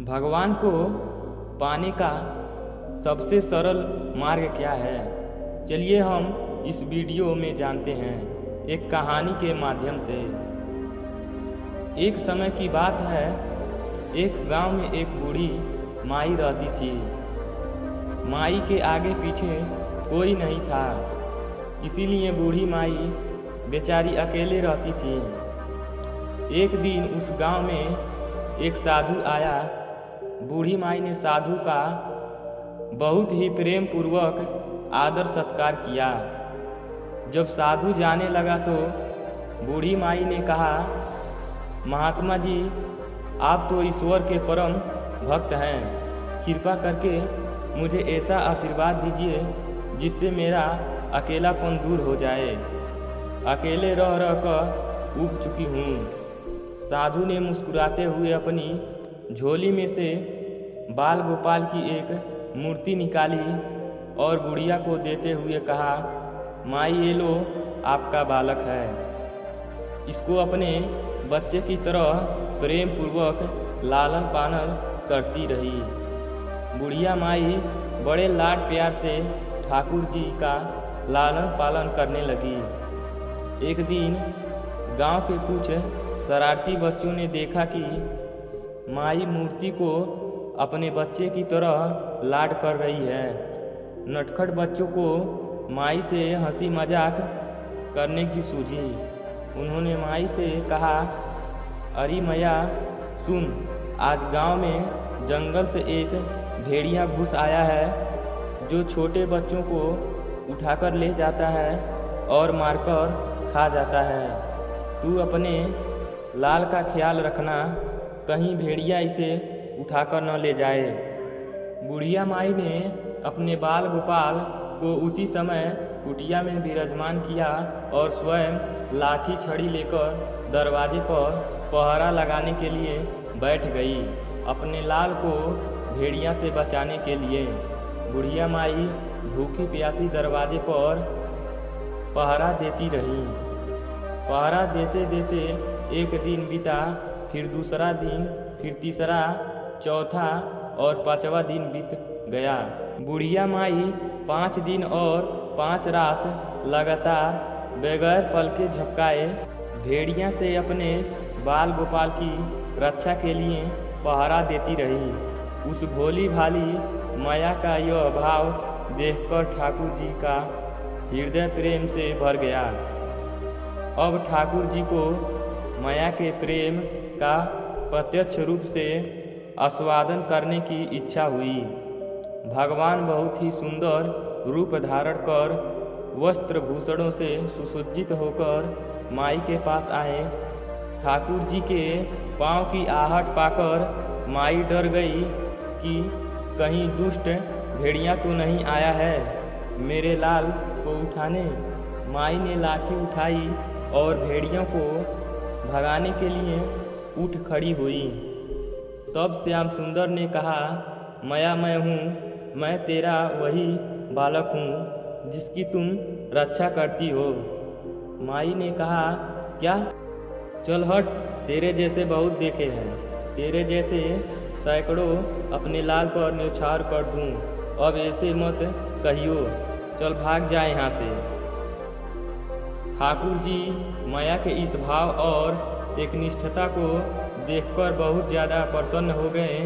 भगवान को पाने का सबसे सरल मार्ग क्या है? चलिए हम इस वीडियो में जानते हैं एक कहानी के माध्यम से। एक समय की बात है, एक गांव में एक बूढ़ी माई रहती थी। माई के आगे पीछे कोई नहीं था, इसीलिए बूढ़ी माई बेचारी अकेले रहती थी। एक दिन उस गांव में एक साधु आया। बूढ़ी माई ने साधु का बहुत ही प्रेम पूर्वक आदर सत्कार किया। जब साधु जाने लगा तो बूढ़ी माई ने कहा, महात्मा जी, आप तो ईश्वर के परम भक्त हैं, कृपा करके मुझे ऐसा आशीर्वाद दीजिए जिससे मेरा अकेलापन दूर हो जाए। अकेले रह रह कर ऊब चुकी हूँ। साधु ने मुस्कुराते हुए अपनी झोली में से बाल गोपाल की एक मूर्ति निकाली और बुढ़िया को देते हुए कहा, माई ये लो, आपका बालक है। इसको अपने बच्चे की तरह प्रेम पूर्वक लालन पालन करती रही। बुढ़िया माई बड़े लाड प्यार से ठाकुर जी का लालन पालन करने लगी। एक दिन गांव के कुछ शरारती बच्चों ने देखा कि माई मूर्ति को अपने बच्चे की तरह लाड कर रही है। नटखट बच्चों को माई से हंसी मजाक करने की सूझी। उन्होंने माई से कहा, अरे मैया सुन, आज गांव में जंगल से एक भेड़िया घुस आया है जो छोटे बच्चों को उठाकर ले जाता है और मारकर खा जाता है। तू अपने लाल का ख्याल रखना, कहीं भेड़िया इसे उठाकर न ले जाए। बुढ़िया माई ने अपने बाल गोपाल को उसी समय कुटिया में विराजमान किया और स्वयं लाठी छड़ी लेकर दरवाजे पर पहरा लगाने के लिए बैठ गई, अपने लाल को भेड़िया से बचाने के लिए। बुढ़िया माई भूखी प्यासी दरवाजे पर पहरा देती रही। पहरा देते देते एक दिन बीता, फिर दूसरा दिन, फिर तीसरा, चौथा और पांचवा दिन बीत गया। बुढ़िया माई 5 दिन और 5 रात लगातार बगैर पलके झपकाए भेड़िया से अपने बाल गोपाल की रक्षा के लिए पहरा देती रही। उस भोली भाली माया का यह भाव देखकर ठाकुर जी का हृदय प्रेम से भर गया। अब ठाकुर जी को माया के प्रेम का प्रत्यक्ष रूप से आस्वादन करने की इच्छा हुई। भगवान बहुत ही सुंदर रूप धारण कर वस्त्र भूषणों से सुसज्जित होकर माई के पास आए। ठाकुर जी के पांव की आहट पाकर माई डर गई कि कहीं दुष्ट भेड़िया तो नहीं आया है मेरे लाल को उठाने। माई ने लाठी उठाई और भेड़ियों को भगाने के लिए उठ खड़ी हुई। तब श्याम सुंदर ने कहा, माया मैं हूँ, मैं तेरा वही बालक हूँ जिसकी तुम रक्षा करती हो। माई ने कहा, क्या? चल हट, तेरे जैसे बहुत देखे हैं, तेरे जैसे सैकड़ों अपने लाल पर न्यौछावर कर दूँ। अब ऐसे मत कहियो, चल भाग जाए यहाँ से। ठाकुर जी माया के इस भाव और एक निष्ठता को देखकर बहुत ज़्यादा प्रसन्न हो गए।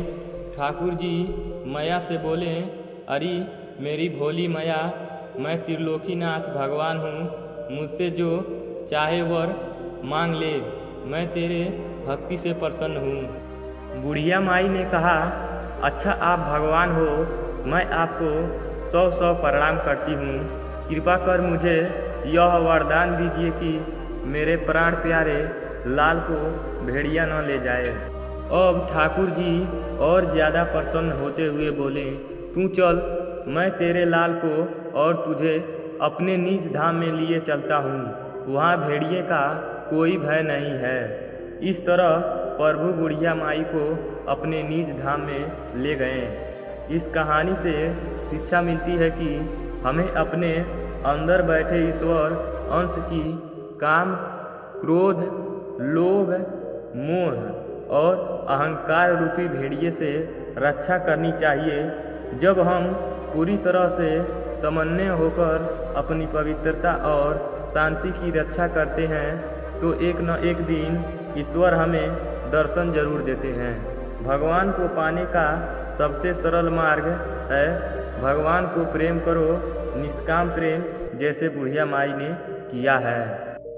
ठाकुर जी माया से बोले, अरे मेरी भोली माया, मैं त्रिलोकीनाथ भगवान हूँ, मुझसे जो चाहे वर मांग ले, मैं तेरे भक्ति से प्रसन्न हूँ। बुढ़िया माई ने कहा, अच्छा आप भगवान हो, मैं आपको 100 प्रणाम करती हूँ। कृपा कर मुझे यह वरदान दीजिए कि मेरे प्राण प्यारे लाल को भेड़िया न ले जाए। अब ठाकुर जी और ज़्यादा प्रसन्न होते हुए बोले, तू चल, मैं तेरे लाल को और तुझे अपने निज धाम में लिए चलता हूँ, वहाँ भेड़िए का कोई भय नहीं है। इस तरह प्रभु बुढ़िया माई को अपने निज धाम में ले गए। इस कहानी से शिक्षा मिलती है कि हमें अपने अंदर बैठे ईश्वर अंश की काम, क्रोध, लोभ, मोह और अहंकार रूपी भेड़िए से रक्षा करनी चाहिए। जब हम पूरी तरह से तमन्ने होकर अपनी पवित्रता और शांति की रक्षा करते हैं तो एक न एक दिन ईश्वर हमें दर्शन जरूर देते हैं। भगवान को पाने का सबसे सरल मार्ग है भगवान को प्रेम करो, निष्काम प्रेम, जैसे बुढ़िया माई ने किया है।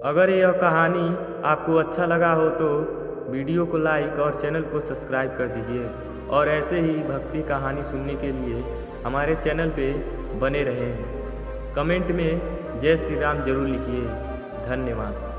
अगर यह कहानी आपको अच्छा लगा हो तो वीडियो को लाइक और चैनल को सब्सक्राइब कर दीजिए और ऐसे ही भक्ति कहानी सुनने के लिए हमारे चैनल पे बने रहें। कमेंट में जय श्री राम जरूर लिखिए। धन्यवाद।